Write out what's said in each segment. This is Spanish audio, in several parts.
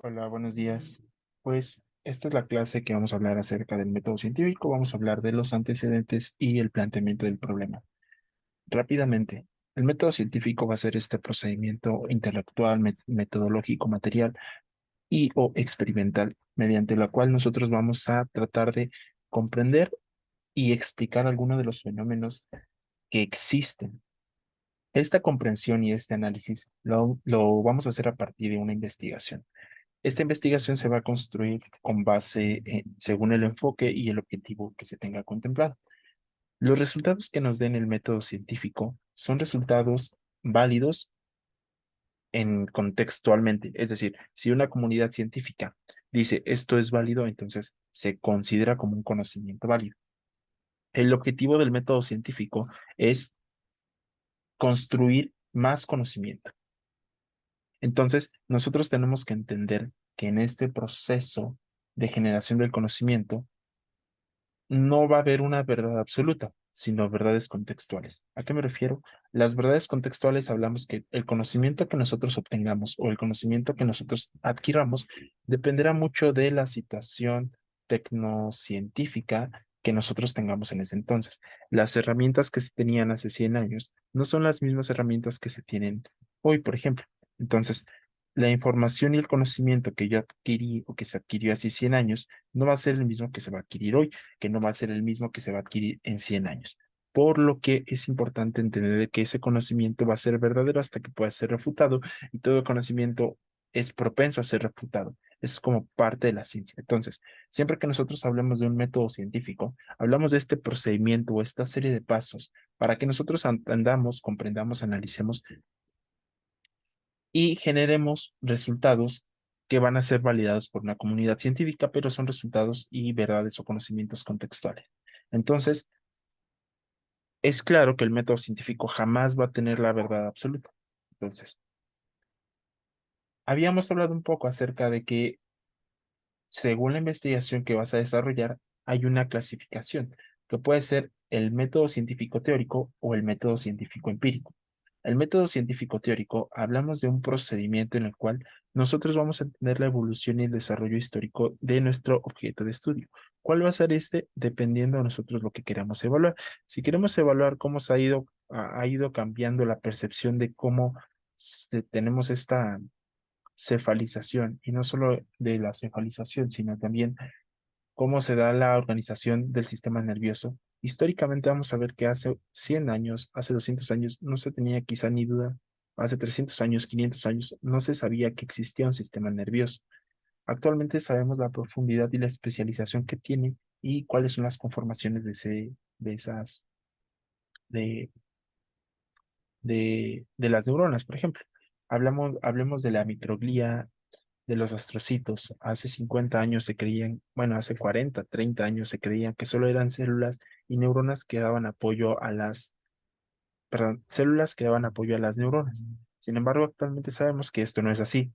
Hola, buenos días. Pues esta es la clase que vamos a hablar acerca del método científico. Vamos a hablar de los antecedentes y el planteamiento del problema. Rápidamente, el método científico va a ser este procedimiento intelectual, metodológico, material y o experimental, mediante la cual nosotros vamos a tratar de comprender y explicar algunos de los fenómenos que existen. Esta comprensión y este análisis lo vamos a hacer a partir de una investigación. Esta investigación se va a construir con base según el enfoque y el objetivo que se tenga contemplado. Los resultados que nos den el método científico son resultados válidos contextualmente. Es decir, si una comunidad científica dice esto es válido, entonces se considera como un conocimiento válido. El objetivo del método científico es construir más conocimiento. Entonces, nosotros tenemos que entender que en este proceso de generación del conocimiento, no va a haber una verdad absoluta, sino verdades contextuales. ¿A qué me refiero? Las verdades contextuales hablamos que el conocimiento que nosotros obtengamos o el conocimiento que nosotros adquiramos dependerá mucho de la situación tecnocientífica que nosotros tengamos en ese entonces. Las herramientas que se tenían hace 100 años no son las mismas herramientas que se tienen hoy, por ejemplo. Entonces, la información y el conocimiento que yo adquirí o que se adquirió hace 100 años no va a ser el mismo que se va a adquirir hoy, que no va a ser el mismo que se va a adquirir en 100 años. Por lo que es importante entender que ese conocimiento va a ser verdadero hasta que pueda ser refutado y todo conocimiento es propenso a ser refutado. Es como parte de la ciencia. Entonces, siempre que nosotros hablemos de un método científico, hablamos de este procedimiento o esta serie de pasos para que nosotros entendamos, comprendamos, analicemos y generemos resultados que van a ser validados por una comunidad científica, pero son resultados y verdades o conocimientos contextuales. Entonces, es claro que el método científico jamás va a tener la verdad absoluta. Entonces, habíamos hablado un poco acerca de que según la investigación que vas a desarrollar, hay una clasificación que puede ser el método científico teórico o el método científico empírico. El método científico teórico hablamos de un procedimiento en el cual nosotros vamos a entender la evolución y el desarrollo histórico de nuestro objeto de estudio. ¿Cuál va a ser este? Dependiendo de nosotros lo que queramos evaluar. Si queremos evaluar cómo ha ido cambiando la percepción de cómo tenemos esta cefalización, y no solo de la cefalización, sino también cómo se da la organización del sistema nervioso. Históricamente vamos a ver que hace 100 años, hace 200 años, no se tenía quizá ni duda, hace 300 años, 500 años, no se sabía que existía un sistema nervioso. Actualmente sabemos la profundidad y la especialización que tiene y cuáles son las conformaciones de esas, de, de las neuronas, por ejemplo. Hablemos de la microglía, de los astrocitos. Hace 50 años se creían, bueno, hace 40, 30 años se creían que solo eran células y neuronas que daban apoyo a perdón, células que daban apoyo a las neuronas. Sin embargo, actualmente sabemos que esto no es así,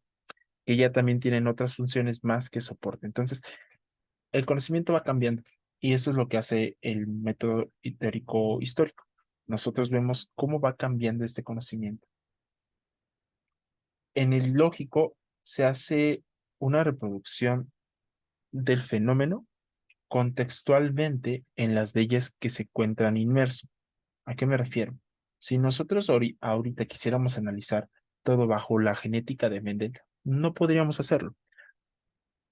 que ya también tienen otras funciones más que soporte. Entonces, el conocimiento va cambiando y eso es lo que hace el método teórico histórico. Nosotros vemos cómo va cambiando este conocimiento. En el lógico se hace una reproducción del fenómeno contextualmente en las leyes que se encuentran inmersos. ¿A qué me refiero? Si nosotros ahorita quisiéramos analizar todo bajo la genética de Mendel, no podríamos hacerlo,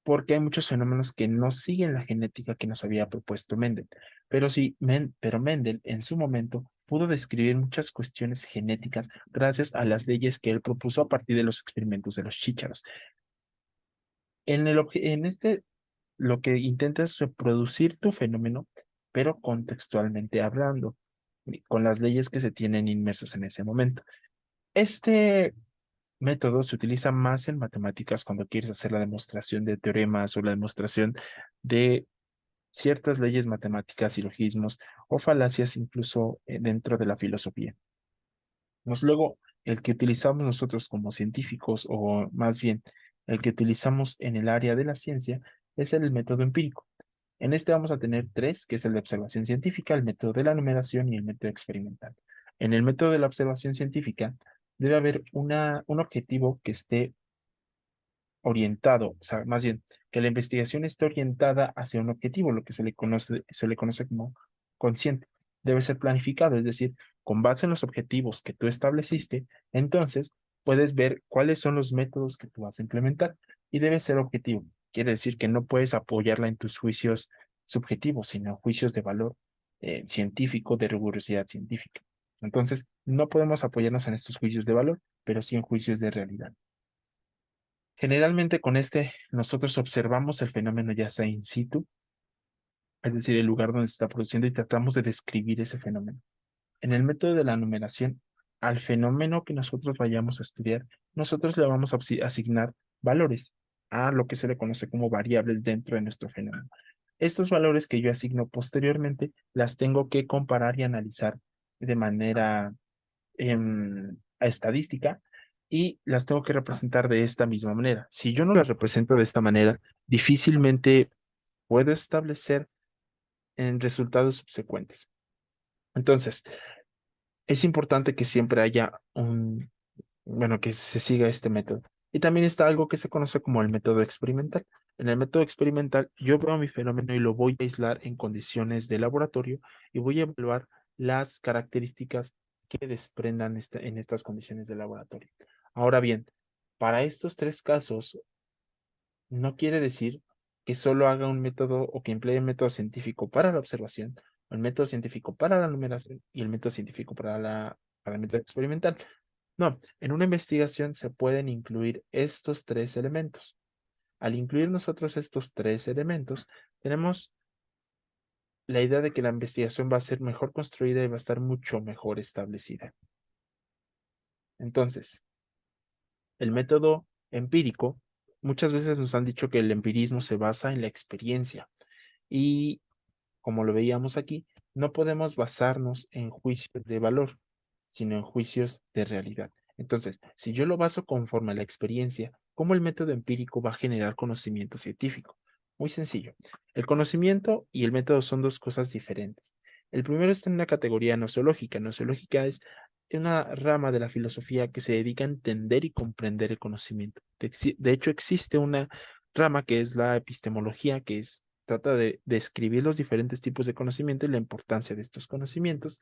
porque hay muchos fenómenos que no siguen la genética que nos había propuesto Mendel. Pero sí, pero Mendel en su momento pudo describir muchas cuestiones genéticas gracias a las leyes que él propuso a partir de los experimentos de los chícharos. En este, lo que intenta es reproducir tu fenómeno, pero contextualmente hablando, y con las leyes que se tienen inmersas en ese momento. Este método se utiliza más en matemáticas cuando quieres hacer la demostración de teoremas o la demostración de ciertas leyes matemáticas, silogismos o falacias incluso dentro de la filosofía. Luego, el que utilizamos nosotros como científicos, o más bien el que utilizamos en el área de la ciencia, es el método empírico. En este vamos a tener tres, que es el de observación científica, el método de la numeración y el método experimental. En el método de la observación científica debe haber un objetivo que esté orientado, o sea, más bien, que la investigación esté orientada hacia un objetivo, lo que se le conoce como consciente. Debe ser planificado, es decir, con base en los objetivos que tú estableciste, entonces puedes ver cuáles son los métodos que tú vas a implementar y debe ser objetivo. Quiere decir que no puedes apoyarla en tus juicios subjetivos, sino juicios de valor científico, de rigurosidad científica. Entonces, no podemos apoyarnos en estos juicios de valor, pero sí en juicios de realidad. Generalmente con este nosotros observamos el fenómeno ya sea in situ, es decir, el lugar donde se está produciendo y tratamos de describir ese fenómeno. En el método de la numeración, al fenómeno que nosotros vayamos a estudiar, nosotros le vamos a asignar valores a lo que se le conoce como variables dentro de nuestro fenómeno. Estos valores que yo asigno posteriormente las tengo que comparar y analizar de manera estadística y las tengo que representar de esta misma manera. Si yo no las represento de esta manera, difícilmente puedo establecer en resultados subsecuentes. Entonces, es importante que siempre haya bueno, que se siga este método. Y también está algo que se conoce como el método experimental. En el método experimental, yo veo mi fenómeno y lo voy a aislar en condiciones de laboratorio y voy a evaluar las características que desprendan en estas condiciones de laboratorio. Ahora bien, para estos tres casos, no quiere decir que solo haga un método o que emplee un método científico para la observación, el método científico para la numeración y el método científico para el método experimental. No, en una investigación se pueden incluir estos tres elementos. Al incluir nosotros estos tres elementos, tenemos la idea de que la investigación va a ser mejor construida y va a estar mucho mejor establecida. Entonces, el método empírico, muchas veces nos han dicho que el empirismo se basa en la experiencia y, como lo veíamos aquí, no podemos basarnos en juicios de valor, sino en juicios de realidad. Entonces, si yo lo baso conforme a la experiencia, ¿cómo el método empírico va a generar conocimiento científico? Muy sencillo. El conocimiento y el método son dos cosas diferentes. El primero está en una categoría noseológica. Noseológica es una rama de la filosofía que se dedica a entender y comprender el conocimiento. De hecho, existe una rama que es la epistemología, trata de describir los diferentes tipos de conocimiento y la importancia de estos conocimientos.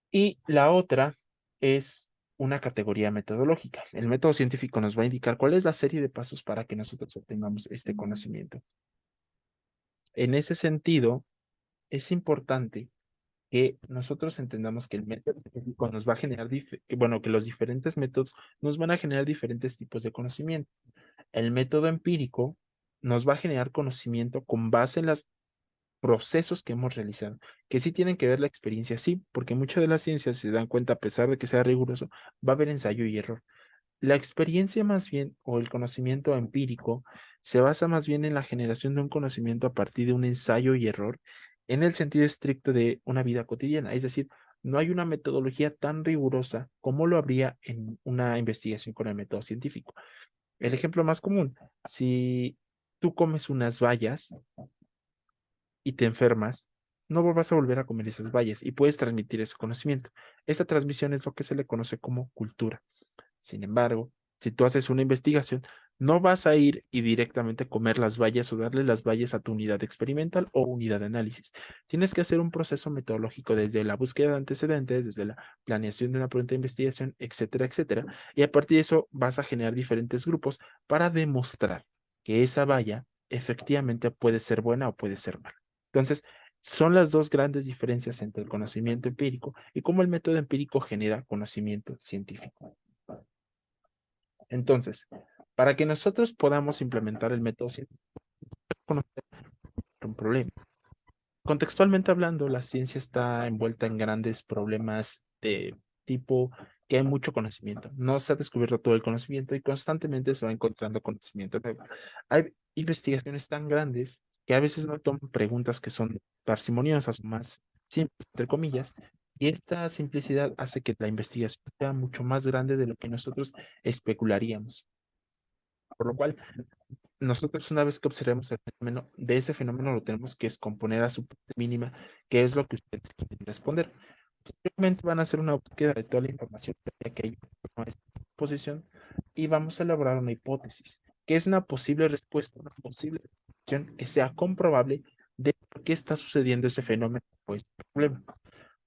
Y la otra es una categoría metodológica. El método científico nos va a indicar cuál es la serie de pasos para que nosotros obtengamos este conocimiento. En ese sentido, es importante que nosotros entendamos que el método científico nos va a generar, bueno, que los diferentes métodos nos van a generar diferentes tipos de conocimiento. El método empírico nos va a generar conocimiento con base en los procesos que hemos realizado, que sí tienen que ver la experiencia, sí, porque muchas de las ciencias se dan cuenta, a pesar de que sea riguroso, va a haber ensayo y error. La experiencia más bien, o el conocimiento empírico, se basa más bien en la generación de un conocimiento a partir de un ensayo y error, en el sentido estricto de una vida cotidiana. Es decir, no hay una metodología tan rigurosa como lo habría en una investigación con el método científico. El ejemplo más común, si tú comes unas bayas y te enfermas, no vas a volver a comer esas bayas y puedes transmitir ese conocimiento. Esa transmisión es lo que se le conoce como cultura. Sin embargo, si tú haces una investigación, no vas a ir y directamente comer las bayas o darle las bayas a tu unidad experimental o unidad de análisis. Tienes que hacer un proceso metodológico desde la búsqueda de antecedentes, desde la planeación de una pregunta de investigación, etcétera, etcétera. Y a partir de eso vas a generar diferentes grupos para demostrar que esa baya efectivamente puede ser buena o puede ser mala. Entonces, son las dos grandes diferencias entre el conocimiento empírico y cómo el método empírico genera conocimiento científico. Entonces, para que nosotros podamos implementar el método científico, conocer un problema. Contextualmente hablando, la ciencia está envuelta en grandes problemas de tipo que hay mucho conocimiento. No se ha descubierto todo el conocimiento y constantemente se va encontrando conocimiento nuevo. Hay investigaciones tan grandes que a veces no toman preguntas que son parsimoniosas o más simples, entre comillas, y esta simplicidad hace que la investigación sea mucho más grande de lo que nosotros especularíamos. Por lo cual, nosotros una vez que observemos el fenómeno, de ese fenómeno lo tenemos que descomponer a su parte mínima, que es lo que ustedes quieren responder. Posteriormente van a hacer una búsqueda de toda la información que hay a nuestra disposición y vamos a elaborar una hipótesis, que es una posible respuesta, una posible explicación que sea comprobable de por qué está sucediendo ese fenómeno o ese problema.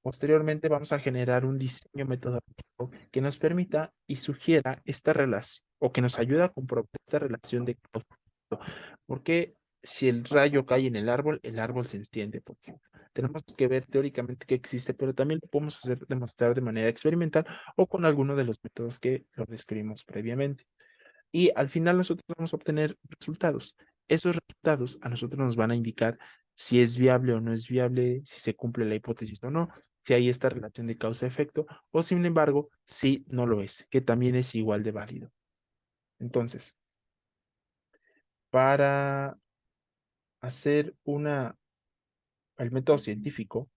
Posteriormente vamos a generar un diseño metodológico que nos permita y sugiera esta relación o que nos ayude a comprobar esta relación de causa. Porque si el rayo cae en el árbol se extiende, porque tenemos que ver teóricamente que existe, pero también lo podemos hacer demostrar de manera experimental o con alguno de los métodos que lo describimos previamente. Y al final nosotros vamos a obtener resultados. Esos resultados a nosotros nos van a indicar si es viable o no es viable, si se cumple la hipótesis o no, si hay esta relación de causa-efecto, o sin embargo, si no lo es, que también es igual de válido. Entonces, para hacer el método científico,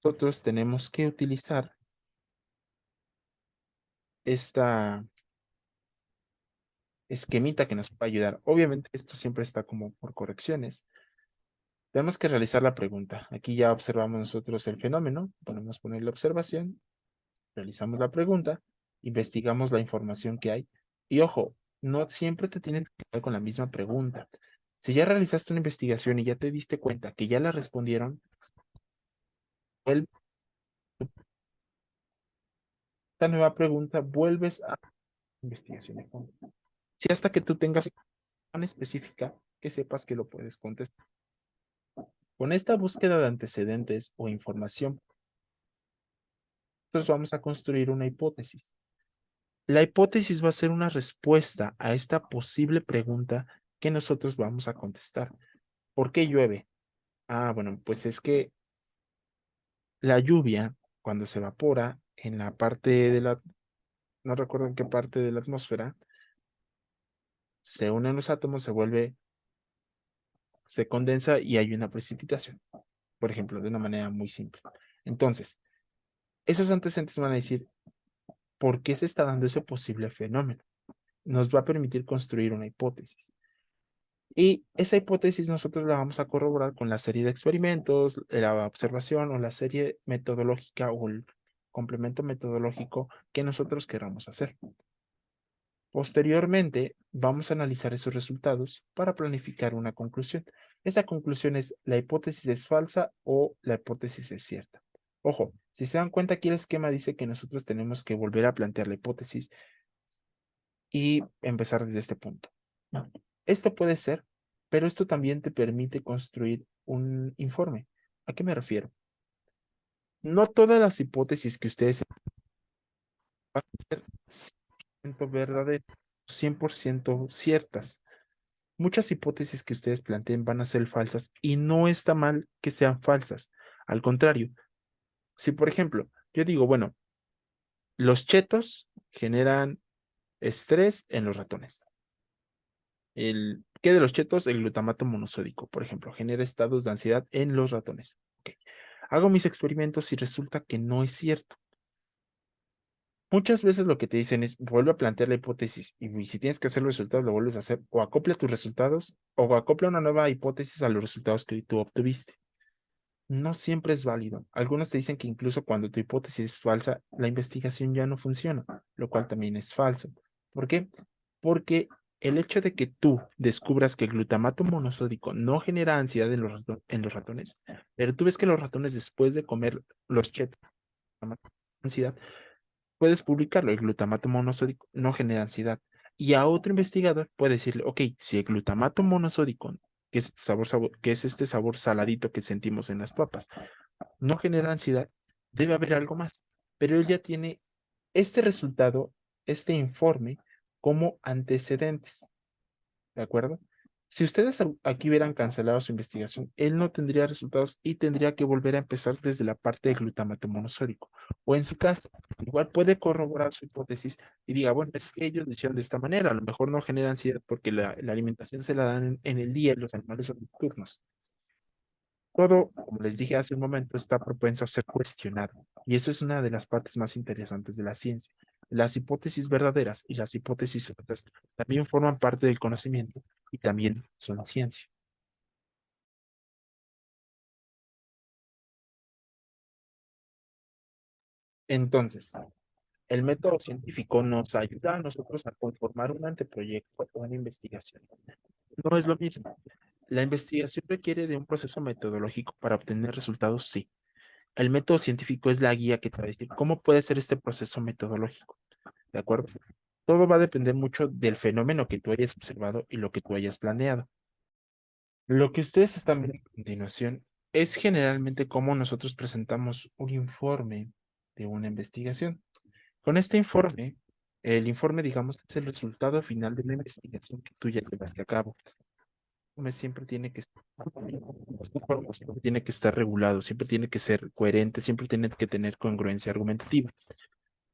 nosotros tenemos que utilizar esta esquemita que nos va a ayudar. Obviamente, esto siempre está como por correcciones. Tenemos que realizar la pregunta. Aquí ya observamos nosotros el fenómeno, podemos poner la observación, realizamos la pregunta, investigamos la información que hay. Y ojo, no siempre te tienes que quedar con la misma pregunta. Si ya realizaste una investigación y ya te diste cuenta que ya la respondieron, vuelve esta nueva pregunta, vuelves a la investigación de fondo. Si hasta que tú tengas tan específica que sepas que lo puedes contestar. Con esta búsqueda de antecedentes o información, nosotros vamos a construir una hipótesis. La hipótesis va a ser una respuesta a esta posible pregunta que nosotros vamos a contestar. ¿Por qué llueve? Ah, bueno, pues es que la lluvia, cuando se evapora en la parte de no recuerdo en qué parte de la atmósfera, se unen los átomos, se condensa y hay una precipitación, por ejemplo, de una manera muy simple. Entonces, esos antecedentes van a decir, ¿por qué se está dando ese posible fenómeno? Nos va a permitir construir una hipótesis. Y esa hipótesis nosotros la vamos a corroborar con la serie de experimentos, la observación o la serie metodológica o el complemento metodológico que nosotros queramos hacer. Posteriormente, vamos a analizar esos resultados para planificar una conclusión. Esa conclusión es la hipótesis es falsa o la hipótesis es cierta. Ojo, si se dan cuenta aquí el esquema dice que nosotros tenemos que volver a plantear la hipótesis y empezar desde este punto. Esto puede ser, pero esto también te permite construir un informe. ¿A qué me refiero? No todas las hipótesis que ustedes van a ser 100% verdaderas, 100% ciertas. Muchas hipótesis que ustedes planteen van a ser falsas y no está mal que sean falsas. Al contrario, si por ejemplo yo digo, bueno, los chetos generan estrés en los ratones. ¿Qué de los chetos? El glutamato monosódico, por ejemplo, genera estados de ansiedad en los ratones. Ok. Hago mis experimentos y resulta que no es cierto. Muchas veces lo que te dicen es, vuelve a plantear la hipótesis y si tienes que hacer los resultados, lo vuelves a hacer o acopla tus resultados o acopla una nueva hipótesis a los resultados que tú obtuviste. No siempre es válido. Algunos te dicen que incluso cuando tu hipótesis es falsa, la investigación ya no funciona, lo cual también es falso. ¿Por qué? Porque el hecho de que tú descubras que el glutamato monosódico no genera ansiedad en los ratones, pero tú ves que los ratones después de comer los chetos, ansiedad, puedes publicarlo. El glutamato monosódico no genera ansiedad. Y a otro investigador puede decirle, ok, si el glutamato monosódico, que es este sabor saladito que sentimos en las papas, no genera ansiedad, debe haber algo más. Pero él ya tiene este resultado, este informe, como antecedentes, ¿de acuerdo? Si ustedes aquí hubieran cancelado su investigación, él no tendría resultados y tendría que volver a empezar desde la parte de glutamato monosódico. O en su caso, igual puede corroborar su hipótesis y diga, bueno, es que ellos lo hicieron de esta manera, a lo mejor no genera ansiedad porque la alimentación se la dan en el día y los animales son nocturnos. Todo, como les dije hace un momento, está propenso a ser cuestionado. Y eso es una de las partes más interesantes de la ciencia. Las hipótesis verdaderas y las hipótesis falsas también forman parte del conocimiento y también son ciencia. Entonces, El método científico nos ayuda a nosotros a conformar un anteproyecto o una investigación. No es lo mismo. La investigación requiere de un proceso metodológico para obtener resultados, sí. El método científico es la guía que te va a decir cómo puede ser este proceso metodológico, ¿de acuerdo? Todo va a depender mucho del fenómeno que tú hayas observado y lo que tú hayas planeado. Lo que ustedes están viendo a continuación es generalmente cómo nosotros presentamos un informe de una investigación. Con este informe, el informe, digamos, es el resultado final de la investigación que tú ya llevaste a cabo. Siempre tiene que estar, este informe siempre tiene que estar regulado, siempre tiene que ser coherente, siempre tiene que tener congruencia argumentativa.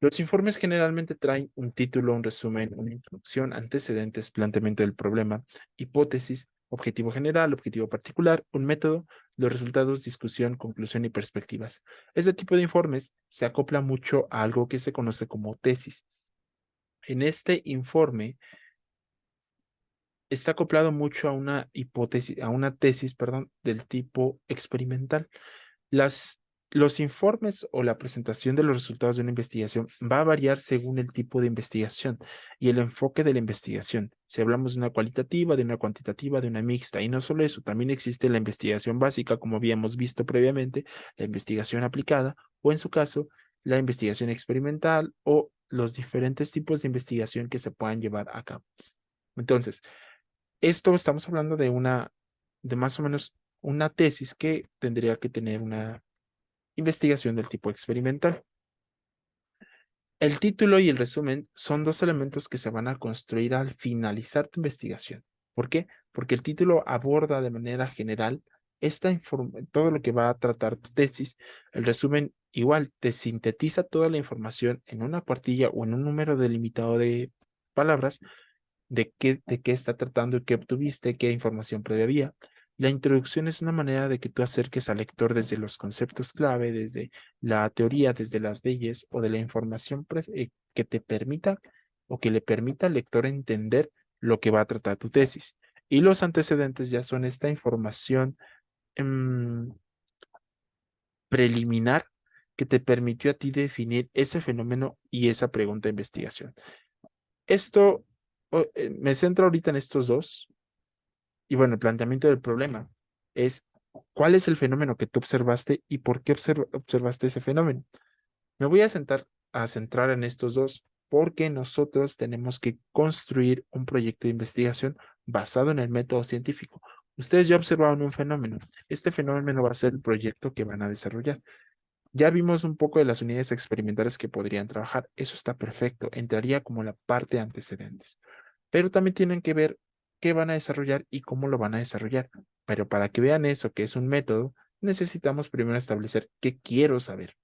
Los informes generalmente traen un título, un resumen, una introducción, antecedentes, planteamiento del problema, hipótesis, objetivo general, objetivo particular, un método, los resultados, discusión, conclusión y perspectivas. Este tipo de informes se acopla mucho a algo que se conoce como tesis. En este informe está acoplado mucho a una hipótesis, a una tesis, perdón, del tipo experimental. Las, los informes o la presentación de los resultados de una investigación va a variar según el tipo de investigación y el enfoque de la investigación. Si hablamos de una cualitativa, de una cuantitativa, de una mixta, y no solo eso, también existe la investigación básica, como habíamos visto previamente, la investigación aplicada, o en su caso, la investigación experimental o los diferentes tipos de investigación que se puedan llevar a cabo. Entonces, esto estamos hablando de más o menos una tesis que tendría que tener una investigación del tipo experimental. El título y el resumen son dos elementos que se van a construir al finalizar tu investigación. ¿Por qué? Porque el título aborda de manera general todo lo que va a tratar tu tesis. El resumen igual te sintetiza toda la información en una cuartilla o en un número delimitado de palabras de qué está tratando, qué obtuviste, qué información previa había. La introducción es una manera de que tú acerques al lector desde los conceptos clave, desde la teoría, desde las leyes o de la información que te permita o que le permita al lector entender lo que va a tratar tu tesis. Y los antecedentes ya son esta información em, preliminar que te permitió a ti definir ese fenómeno y esa pregunta de investigación. Esto me centro ahorita en estos dos. Y bueno, el planteamiento del problema es cuál es el fenómeno que tú observaste y por qué observaste ese fenómeno. Me voy a centrar en estos dos porque nosotros tenemos que construir un proyecto de investigación basado en el método científico. Ustedes ya observaron un fenómeno. Este fenómeno va a ser el proyecto que van a desarrollar. Ya vimos un poco de las unidades experimentales que podrían trabajar. Eso está perfecto. Entraría como la parte de antecedentes. Pero también tienen que ver qué van a desarrollar y cómo lo van a desarrollar. Pero para que vean eso, que es un método, necesitamos primero establecer qué quiero saber.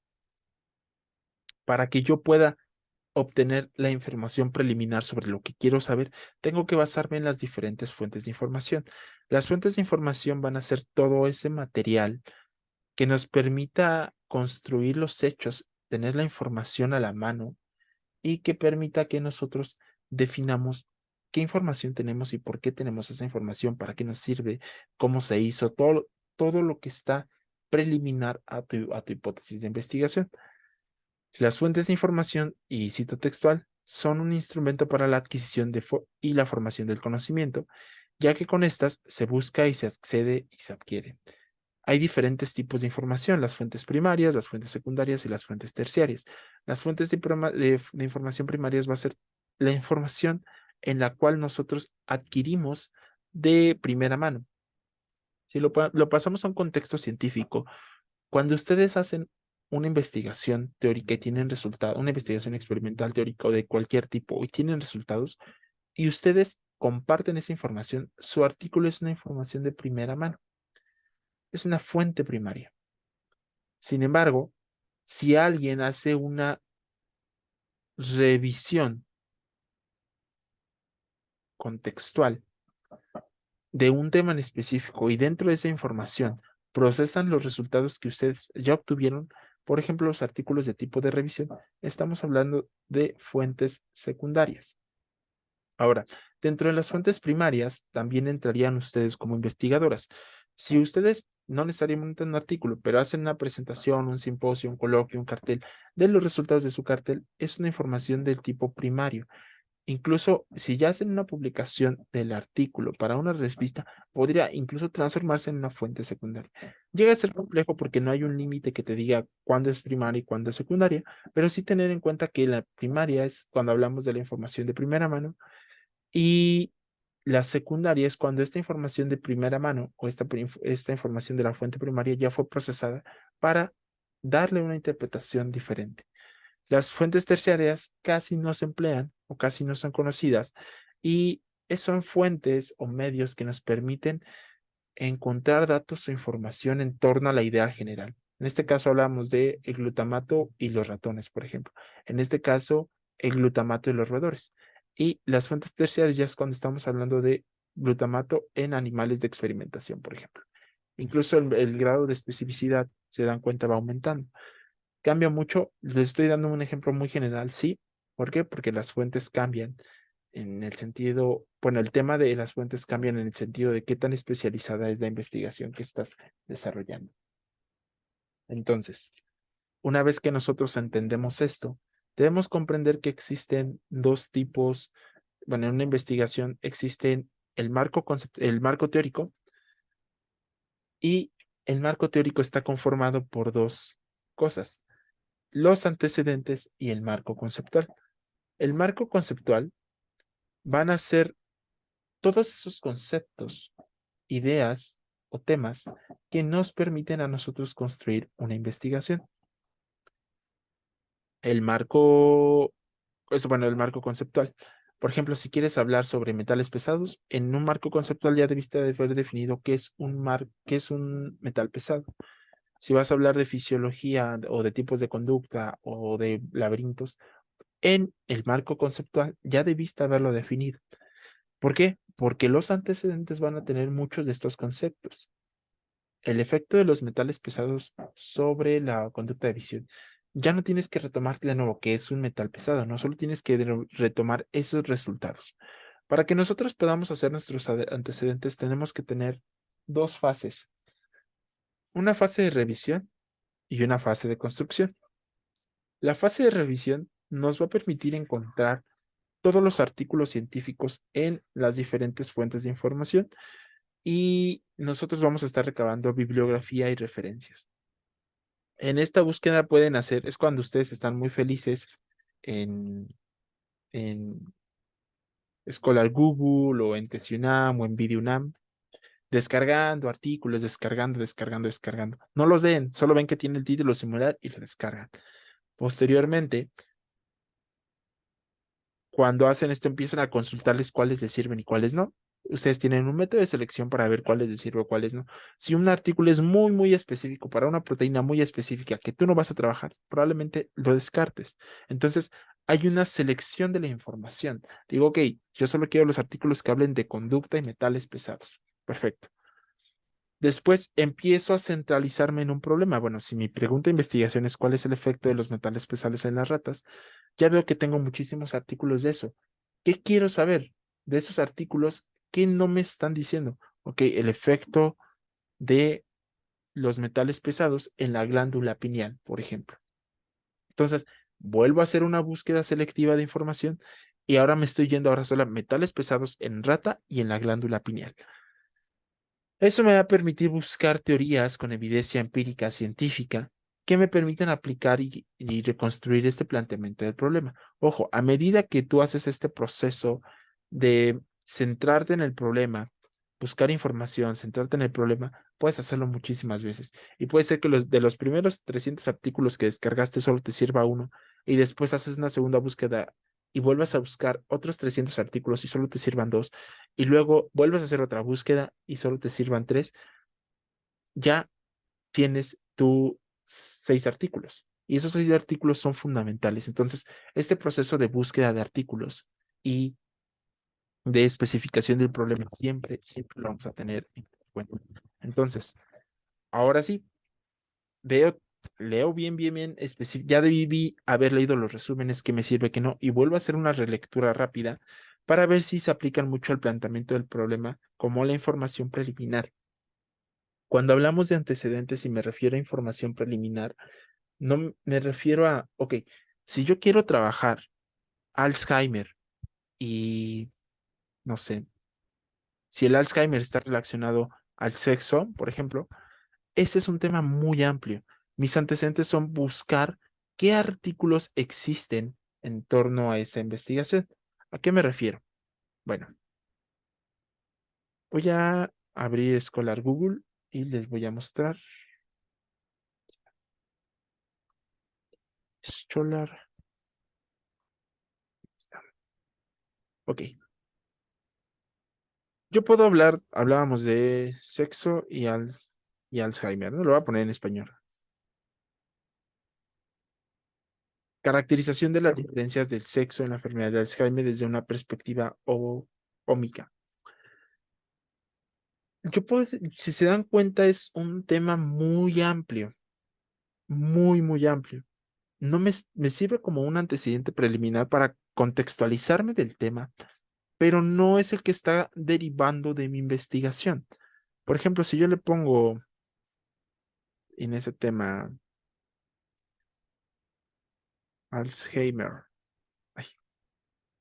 Para que yo pueda obtener la información preliminar sobre lo que quiero saber, tengo que basarme en las diferentes fuentes de información. Las fuentes de información van a ser todo ese material que nos permita construir los hechos, tener la información a la mano y que permita que nosotros definamos qué información tenemos y por qué tenemos esa información, para qué nos sirve, cómo se hizo, todo lo que está preliminar a tu hipótesis de investigación. Las fuentes de información, y cito textual, son un instrumento para la adquisición y la formación del conocimiento, ya que con estas se busca y se accede y se adquiere. Hay diferentes tipos de información, las fuentes primarias, las fuentes secundarias y las fuentes terciarias. Las fuentes de información primarias va a ser la información en la cual nosotros adquirimos de primera mano. Si lo pasamos a un contexto científico, cuando ustedes hacen una investigación teórica y tienen resultados, una investigación experimental teórica o de cualquier tipo y tienen resultados, y ustedes comparten esa información, su artículo es una información de primera mano, es una fuente primaria. Sin embargo, si alguien hace una revisión contextual de un tema en específico y dentro de esa información procesan los resultados que ustedes ya obtuvieron, por ejemplo, los artículos de tipo de revisión, estamos hablando de fuentes secundarias. Ahora, dentro de las fuentes primarias también entrarían ustedes como investigadoras. Si ustedes no necesariamente un artículo, pero hacen una presentación, un simposio, un coloquio, un cartel de los resultados de su cartel, es una información del tipo primario. Incluso si ya hacen una publicación del artículo para una revista, podría incluso transformarse en una fuente secundaria. Llega a ser complejo porque no hay un límite que te diga cuándo es primaria y cuándo es secundaria, pero sí tener en cuenta que la primaria es cuando hablamos de la información de primera mano y la secundaria es cuando esta información de primera mano o esta información de la fuente primaria ya fue procesada para darle una interpretación diferente. Las fuentes terciarias casi no se emplean o casi no son conocidas y son fuentes o medios que nos permiten encontrar datos o información en torno a la idea general. En este caso hablamos de el glutamato y los ratones, por ejemplo. En este caso, el glutamato y los roedores. Y las fuentes terciarias ya es cuando estamos hablando de glutamato en animales de experimentación, por ejemplo. Incluso el grado de especificidad, se dan cuenta, va aumentando. Cambia mucho. Les estoy dando un ejemplo muy general, sí. ¿Por qué? Porque las fuentes cambian en el sentido, bueno, el tema de las fuentes cambian en el sentido de qué tan especializada es la investigación que estás desarrollando. Entonces, una vez que nosotros entendemos esto, debemos comprender que existen dos tipos, bueno, en una investigación existen el marco teórico y el marco teórico está conformado por dos cosas, los antecedentes y el marco conceptual. El marco conceptual van a ser todos esos conceptos, ideas o temas que nos permiten a nosotros construir una investigación. El marco, bueno, el marco conceptual. Por ejemplo, si quieres hablar sobre metales pesados, en un marco conceptual ya debiste haber definido qué es un metal pesado. Si vas a hablar de fisiología o de tipos de conducta o de laberintos, en el marco conceptual ya debiste haberlo definido. ¿Por qué? Porque los antecedentes van a tener muchos de estos conceptos. El efecto de los metales pesados sobre la conducta de visión. Ya no tienes que retomar de nuevo que es un metal pesado, no solo tienes que retomar esos resultados. Para que nosotros podamos hacer nuestros antecedentes, tenemos que tener dos fases, una fase de revisión y una fase de construcción. La fase de revisión nos va a permitir encontrar todos los artículos científicos en las diferentes fuentes de información y nosotros vamos a estar recabando bibliografía y referencias. En esta búsqueda pueden hacer, es cuando ustedes están muy felices en, en Scholar Google o en TesiUNAM o en VideoUNAM, descargando artículos, descargando. No los leen, solo ven que tiene el título similar y lo descargan. Posteriormente, cuando hacen esto, empiezan a consultarles cuáles les sirven y cuáles no. Ustedes tienen un método de selección para ver cuáles les sirve o cuáles no. Si un artículo es muy específico para una proteína muy específica que tú no vas a trabajar, probablemente lo descartes. Entonces, hay una selección de la información. Digo, ok, yo solo quiero los artículos que hablen de conducta y metales pesados. Perfecto. Después empiezo a centralizarme en un problema. Bueno, si mi pregunta de investigación es cuál es el efecto de los metales pesados en las ratas, ya veo que tengo muchísimos artículos de eso. ¿Qué quiero saber de esos artículos? ¿Qué no me están diciendo? Ok, el efecto de los metales pesados en la glándula pineal, por ejemplo. Entonces, vuelvo a hacer una búsqueda selectiva de información y ahora me estoy yendo ahora solo a metales pesados en rata y en la glándula pineal. Eso me va a permitir buscar teorías con evidencia empírica científica que me permitan aplicar y reconstruir este planteamiento del problema. Ojo, a medida que tú haces este proceso de centrarte en el problema, buscar información, centrarte en el problema, puedes hacerlo muchísimas veces. Y puede ser que de los primeros 300 artículos que descargaste solo te sirva uno y después haces una segunda búsqueda y vuelvas a buscar otros 300 artículos y solo te sirvan dos y luego vuelves a hacer otra búsqueda y solo te sirvan tres, ya tienes tú 6 artículos. Y esos 6 artículos son fundamentales. Entonces, este proceso de búsqueda de artículos y de especificación del problema siempre lo vamos a tener en cuenta. Entonces, ahora sí, veo, leo bien específico. Ya debí haber leído los resúmenes que me sirve que no, y vuelvo a hacer una relectura rápida para ver si se aplican mucho al planteamiento del problema como la información preliminar. Cuando hablamos de antecedentes y me refiero a información preliminar, no me refiero a, ok, si yo quiero trabajar Alzheimer y, no sé, si el Alzheimer está relacionado al sexo, por ejemplo, ese es un tema muy amplio. Mis antecedentes son buscar qué artículos existen en torno a esa investigación. ¿A qué me refiero? Bueno, voy a abrir Scholar Google y les voy a mostrar Scholar. Ok, yo puedo hablar, hablábamos de sexo y Alzheimer, ¿no? Lo voy a poner en español. Caracterización de las diferencias del sexo en la enfermedad de Alzheimer desde una perspectiva ómica. Yo puedo, si se dan cuenta, es un tema muy amplio, muy amplio. No me sirve como un antecedente preliminar para contextualizarme del tema, pero no es el que está derivando de mi investigación. Por ejemplo, si yo le pongo en ese tema Alzheimer, ay,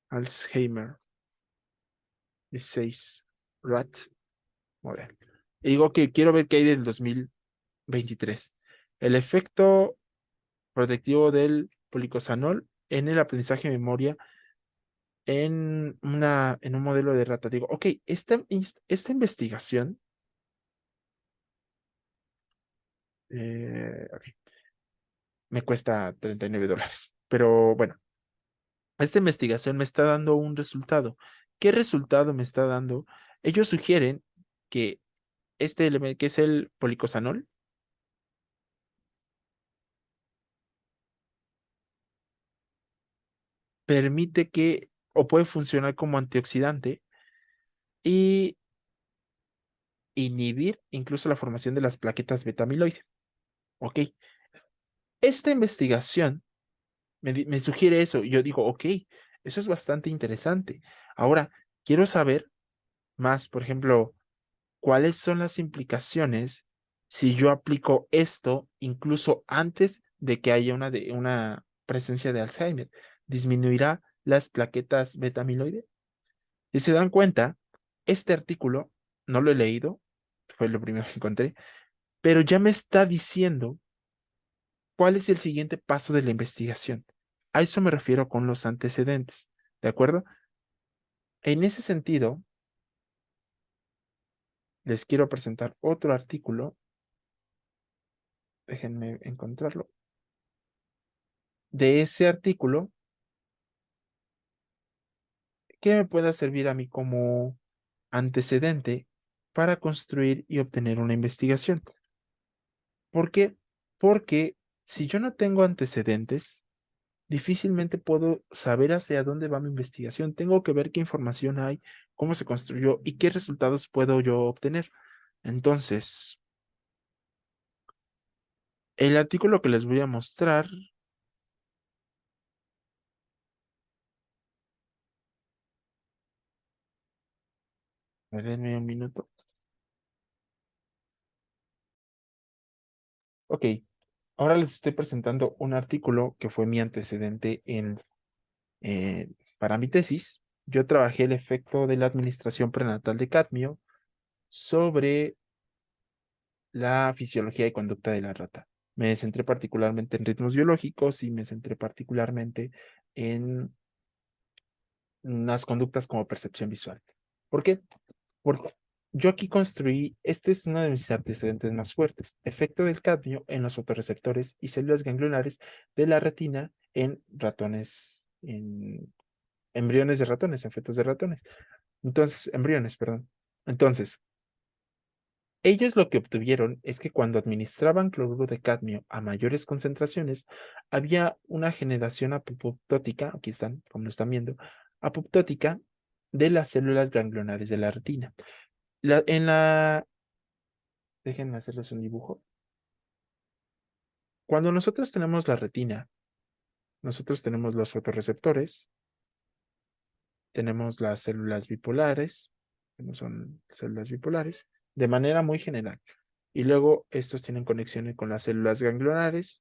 Alzheimer 16 rat model, y digo que quiero ver qué hay del 2023. El efecto protectivo del policosanol en el aprendizaje de memoria en un modelo de rata. Digo, ok, esta investigación, ok, me cuesta $39. Pero bueno, esta investigación me está dando un resultado. ¿Qué resultado me está dando? Ellos sugieren que este elemento, que es el policosanol, permite que, o puede funcionar como antioxidante y inhibir incluso la formación de las plaquetas beta amiloide. Ok, esta investigación me sugiere eso. Y yo digo, ok, eso es bastante interesante. Ahora, quiero saber más, por ejemplo, cuáles son las implicaciones si yo aplico esto incluso antes de que haya una presencia de Alzheimer. ¿Disminuirá las plaquetas beta amiloide? Si se dan cuenta, este artículo no lo he leído, fue lo primero que encontré, pero ya me está diciendo cuál es el siguiente paso de la investigación. A eso me refiero con los antecedentes, ¿de acuerdo? En ese sentido, les quiero presentar otro artículo, déjenme encontrarlo. De ese artículo, que me pueda servir a mí como antecedente para construir y obtener una investigación. ¿Por qué? Porque si yo no tengo antecedentes, difícilmente puedo saber hacia dónde va mi investigación. Tengo que ver qué información hay, cómo se construyó y qué resultados puedo yo obtener. Entonces, el artículo que les voy a mostrar, denme un minuto. Ok, ahora les estoy presentando un artículo que fue mi antecedente para mi tesis. Yo trabajé el efecto de la administración prenatal de cadmio sobre la fisiología y conducta de la rata. Me centré particularmente en ritmos biológicos y me centré particularmente en las conductas como percepción visual. ¿Por qué? Porque yo aquí construí, este es uno de mis antecedentes más fuertes, efecto del cadmio en los fotorreceptores y células ganglionares de la retina en ratones, en embriones de ratones, en fetos de ratones. Entonces, embriones, perdón. Entonces, ellos lo que obtuvieron es que cuando administraban cloruro de cadmio a mayores concentraciones, había una generación apoptótica, aquí están, como lo están viendo, apoptótica de las células ganglionares de la retina. En la, déjenme hacerles un dibujo. Cuando nosotros tenemos la retina, nosotros tenemos los fotorreceptores, tenemos las células bipolares, que no son células bipolares, de manera muy general. y luego estos tienen conexiones con las células ganglionares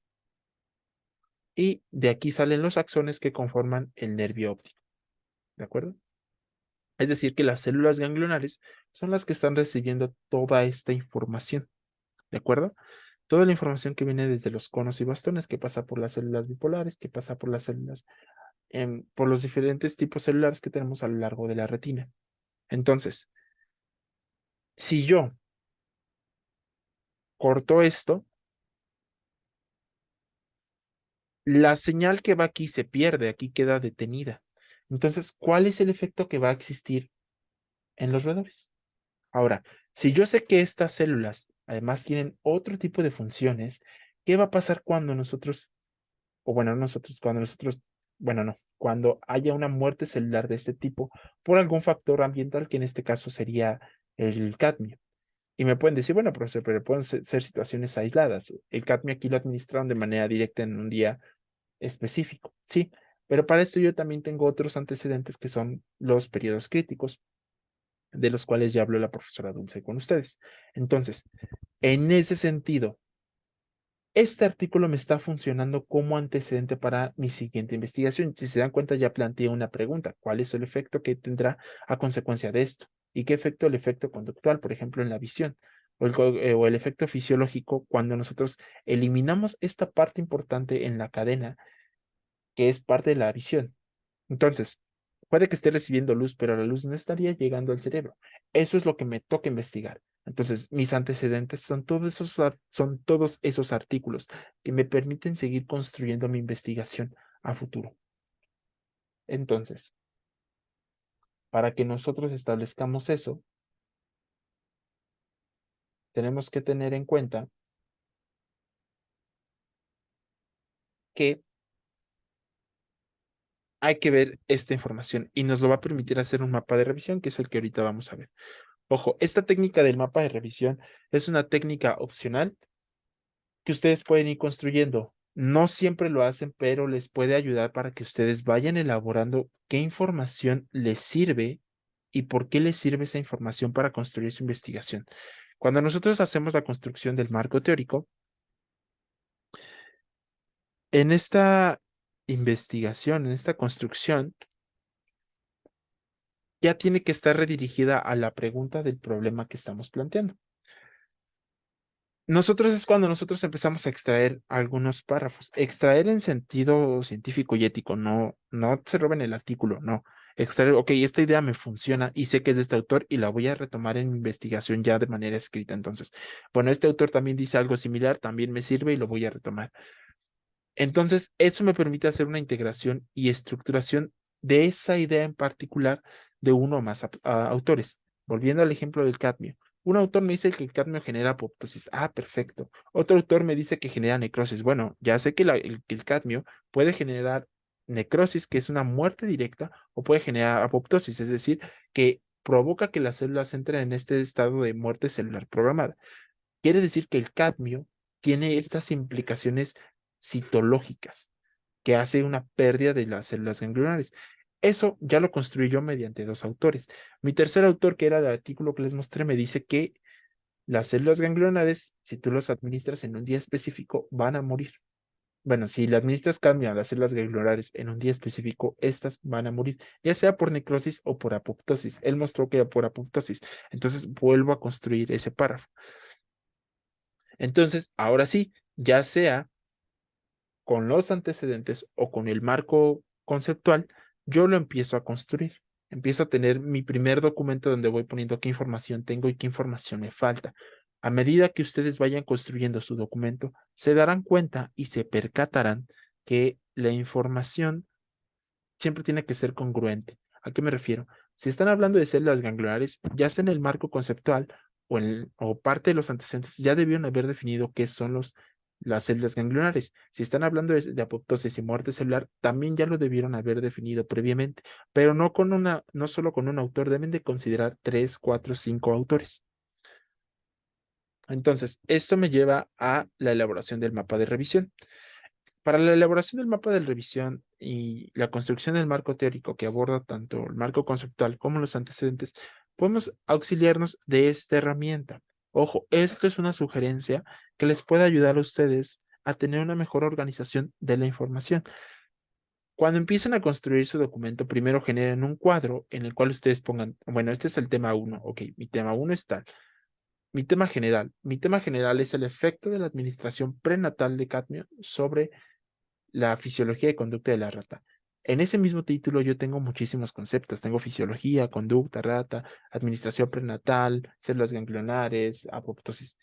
y de aquí salen los axones que conforman el nervio óptico, ¿de acuerdo? Es decir, que las células ganglionares son las que están recibiendo toda esta información, ¿de acuerdo? Toda la información que viene desde los conos y bastones, que pasa por las células bipolares, que pasa por las células, por los diferentes tipos celulares que tenemos a lo largo de la retina. Entonces, si yo corto esto, la señal que va aquí se pierde, aquí queda detenida. Entonces, ¿cuál es el efecto que va a existir en los roedores? Ahora, si yo sé que estas células además tienen otro tipo de funciones, ¿qué va a pasar cuando nosotros, o bueno, nosotros, cuando nosotros, bueno, no, cuando haya una muerte celular de este tipo por algún factor ambiental, que en este caso sería el cadmio? Y me pueden decir, bueno, profesor, pero pueden ser situaciones aisladas. El cadmio aquí lo administraron de manera directa en un día específico, sí, pero para esto yo también tengo otros antecedentes que son los periodos críticos, de los cuales ya habló la profesora Dulce con ustedes. Entonces, en ese sentido, este artículo me está funcionando como antecedente para mi siguiente investigación. Si se dan cuenta, ya planteé una pregunta. ¿Cuál es el efecto que tendrá a consecuencia de esto? ¿Y qué efecto el efecto conductual, por ejemplo, en la visión? O el efecto fisiológico cuando nosotros eliminamos esta parte importante en la cadena, que es parte de la visión. Entonces, puede que esté recibiendo luz, pero la luz no estaría llegando al cerebro. Eso es lo que me toca investigar. Entonces, mis antecedentes son todos esos artículos que me permiten seguir construyendo mi investigación a futuro. Entonces, para que nosotros establezcamos eso, tenemos que tener en cuenta que hay que ver esta información y nos lo va a permitir hacer un mapa de revisión, que es el que ahorita vamos a ver. Ojo, esta técnica del mapa de revisión es una técnica opcional que ustedes pueden ir construyendo. No siempre lo hacen, pero les puede ayudar para que ustedes vayan elaborando qué información les sirve y por qué les sirve esa información para construir su investigación. Cuando nosotros hacemos la construcción del marco teórico, en esta investigación, en esta construcción, ya tiene que estar redirigida a la pregunta del problema que estamos planteando. Nosotros es cuando nosotros empezamos a extraer algunos párrafos. Extraer en sentido científico y ético, no, no se roben el artículo, no. Extraer, ok, esta idea me funciona y sé que es de este autor y la voy a retomar en mi investigación ya de manera escrita. Entonces, bueno, este autor también dice algo similar, también me sirve y lo voy a retomar. Entonces, eso me permite hacer una integración y estructuración de esa idea en particular de uno o más autores. Volviendo al ejemplo del cadmio. Un autor me dice que el cadmio genera apoptosis. Ah, perfecto. Otro autor me dice que genera necrosis. Bueno, ya sé que, que el cadmio puede generar necrosis, que es una muerte directa, o puede generar apoptosis, es decir, que provoca que las células entren en este estado de muerte celular programada. Quiere decir que el cadmio tiene estas implicaciones citológicas que hace una pérdida de las células ganglionares. Eso ya lo construí yo mediante dos autores. Mi tercer autor, que era del artículo que les mostré, me dice que las células ganglionares, si tú los administras en un día específico, van a morir. Bueno, si le administras cadmio a las células ganglionares en un día específico, estas van a morir, ya sea por necrosis o por apoptosis. Él mostró que era por apoptosis. Entonces vuelvo a construir ese párrafo. Entonces, ahora sí, ya sea con los antecedentes o con el marco conceptual, yo lo empiezo a construir. Empiezo a tener mi primer documento donde voy poniendo qué información tengo y qué información me falta. A medida que ustedes vayan construyendo su documento, se darán cuenta y se percatarán que la información siempre tiene que ser congruente. ¿A qué me refiero? Si están hablando de células ganglionares, ya sea en el marco conceptual o parte de los antecedentes, ya debieron haber definido qué son las células ganglionares. Si están hablando de apoptosis y muerte celular, también ya lo debieron haber definido previamente, pero no solo con un autor, deben de considerar tres, cuatro, cinco autores. Entonces, esto me lleva a la elaboración del mapa de revisión. Para la elaboración del mapa de revisión y la construcción del marco teórico que aborda tanto el marco conceptual como los antecedentes, podemos auxiliarnos de esta herramienta. Ojo, esto es una sugerencia que les puede ayudar a ustedes a tener una mejor organización de la información. Cuando empiecen a construir su documento, primero generen un cuadro en el cual ustedes pongan, bueno, este es el tema uno, ok, mi tema uno es tal. Mi tema general es el efecto de la administración prenatal de cadmio sobre la fisiología y conducta de la rata. En ese mismo título yo tengo muchísimos conceptos. Tengo fisiología, conducta, rata, administración prenatal, células ganglionares, apoptosis.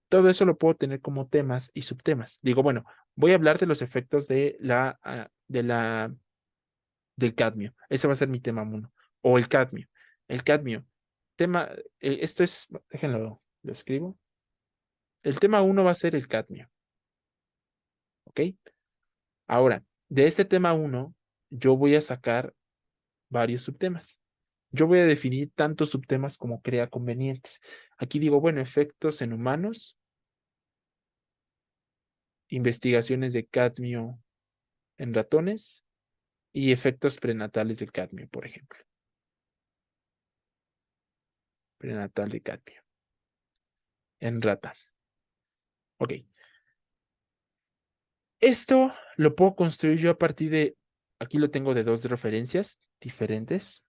Todo eso lo puedo tener como temas y subtemas. Digo, bueno, voy a hablar de los efectos del cadmio. Ese va a ser mi tema uno. O el cadmio. El cadmio. Tema, esto es, déjenlo, lo escribo. El tema uno va a ser el cadmio. ¿Ok? Ahora, de este tema uno, yo voy a sacar varios subtemas. Yo voy a definir tantos subtemas como crea convenientes. Aquí digo, bueno, efectos en humanos, investigaciones de cadmio en ratones y efectos prenatales del cadmio, por ejemplo. Prenatal de cadmio en rata. Ok. Esto lo puedo construir yo a partir de, aquí lo tengo de dos referencias diferentes,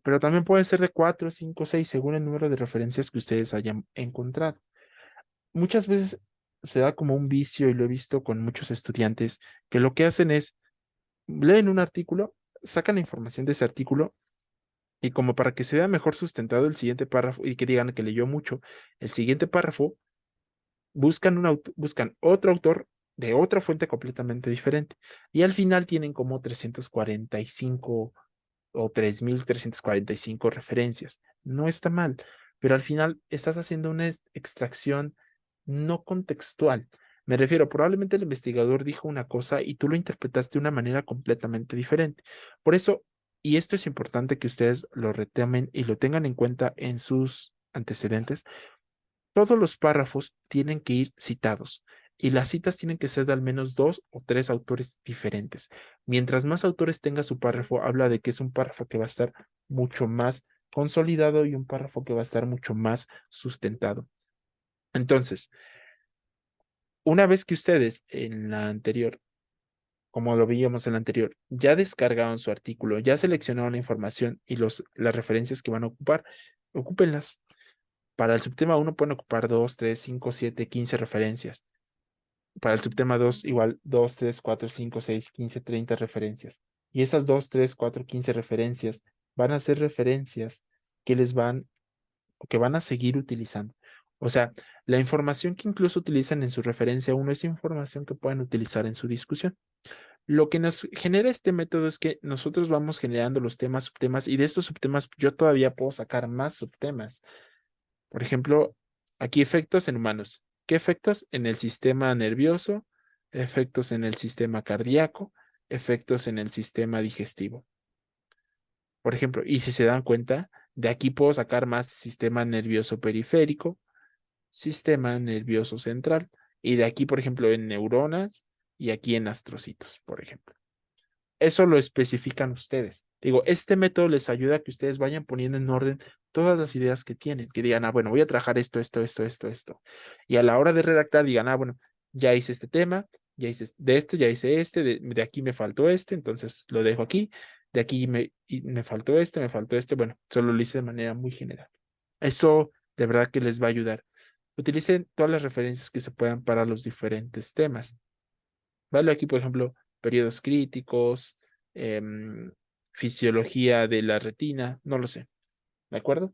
pero también puede ser de cuatro, cinco, seis, según el número de referencias que ustedes hayan encontrado. Muchas veces se da como un vicio y lo he visto con muchos estudiantes que lo que hacen es leen un artículo, sacan la información de ese artículo y como para que se vea mejor sustentado el siguiente párrafo y que digan que leyó mucho, el siguiente párrafo buscan otro autor de otra fuente completamente diferente y al final tienen como 345 o 3345 referencias. No está mal, pero al final estás haciendo una extracción no contextual. Me refiero, probablemente el investigador dijo una cosa y tú lo interpretaste de una manera completamente diferente. Por eso, y esto es importante que ustedes lo retomen y lo tengan en cuenta en sus antecedentes, todos los párrafos tienen que ir citados y las citas tienen que ser de al menos dos o tres autores diferentes. Mientras más autores tenga su párrafo, habla de que es un párrafo que va a estar mucho más consolidado y un párrafo que va a estar mucho más sustentado. Entonces, una vez que ustedes en la anterior, como lo veíamos en la anterior, ya descargaron su artículo, ya seleccionaron la información y las referencias que van a ocupar, ocúpenlas. Para el subtema uno pueden ocupar 2, 3, 5, 7, 15 referencias. Para el subtema 2 igual 2, 3, 4, 5, 6, 15, 30 referencias. Y esas 2, 3, 4, 15 referencias van a ser referencias que les van o que van a seguir utilizando. O sea, la información que incluso utilizan en su referencia uno es información que pueden utilizar en su discusión. Lo que nos genera este método es que nosotros vamos generando los temas, subtemas, y de estos subtemas yo todavía puedo sacar más subtemas. Por ejemplo, aquí efectos en humanos. ¿Qué efectos? En el sistema nervioso, efectos en el sistema cardíaco, efectos en el sistema digestivo. Por ejemplo, y si se dan cuenta, de aquí puedo sacar más sistema nervioso periférico, sistema nervioso central, y de aquí, por ejemplo, en neuronas y aquí en astrocitos, por ejemplo. Eso lo especifican ustedes. Digo, este método les ayuda a que ustedes vayan poniendo en orden todas las ideas que tienen, que digan, ah, bueno, voy a trabajar esto, esto, esto, esto, esto. Y a la hora de redactar digan, ah, bueno, ya hice este tema, ya hice de esto, ya hice este, de aquí me faltó este, entonces lo dejo aquí, de aquí me faltó este, me faltó este, bueno, solo lo hice de manera muy general. Eso de verdad que les va a ayudar. Utilicen todas las referencias que se puedan para los diferentes temas. ¿Vale? Aquí, por ejemplo, periodos críticos, em, fisiología de la retina, no lo sé, ¿de acuerdo?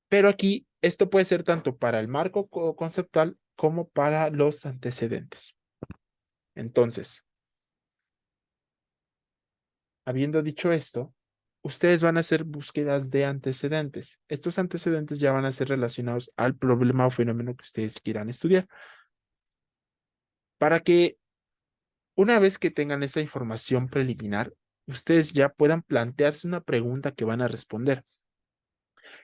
Pero aquí esto puede ser tanto para el marco conceptual como para los antecedentes. Entonces, habiendo dicho esto, ustedes van a hacer búsquedas de antecedentes. Estos antecedentes ya van a ser relacionados al problema o fenómeno que ustedes quieran estudiar. Para que una vez que tengan esa información preliminar, ustedes ya puedan plantearse una pregunta que van a responder.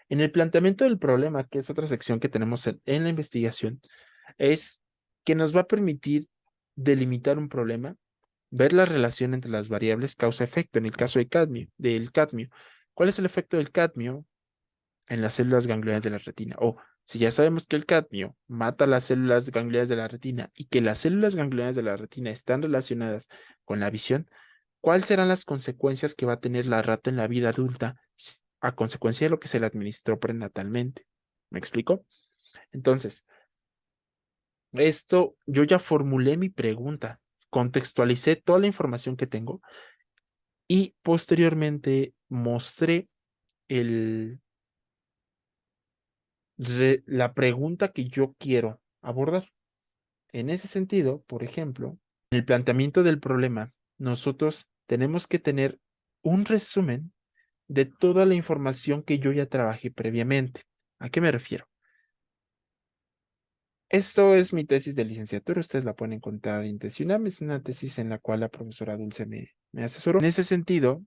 En el planteamiento del problema, que es otra sección que tenemos en la investigación, es que nos va a permitir delimitar un problema, ver la relación entre las variables causa-efecto, en el caso del cadmio. ¿Cuál es el efecto del cadmio en las células ganglionares de la retina? O Si ya sabemos que el cadmio mata las células gangliosas de la retina y que las células gangliosas de la retina están relacionadas con la visión, ¿cuáles serán las consecuencias que va a tener la rata en la vida adulta a consecuencia de lo que se le administró prenatalmente? ¿Me explico? Entonces, esto yo ya formulé mi pregunta, contextualicé toda la información que tengo y posteriormente mostré el, la pregunta que yo quiero abordar. En ese sentido, por ejemplo, en el planteamiento del problema, nosotros tenemos que tener un resumen de toda la información que yo ya trabajé previamente. ¿A qué me refiero? Esto es mi tesis de licenciatura, ustedes la pueden encontrar en Tesis es una tesis en la cual la profesora Dulce me asesoró. En ese sentido,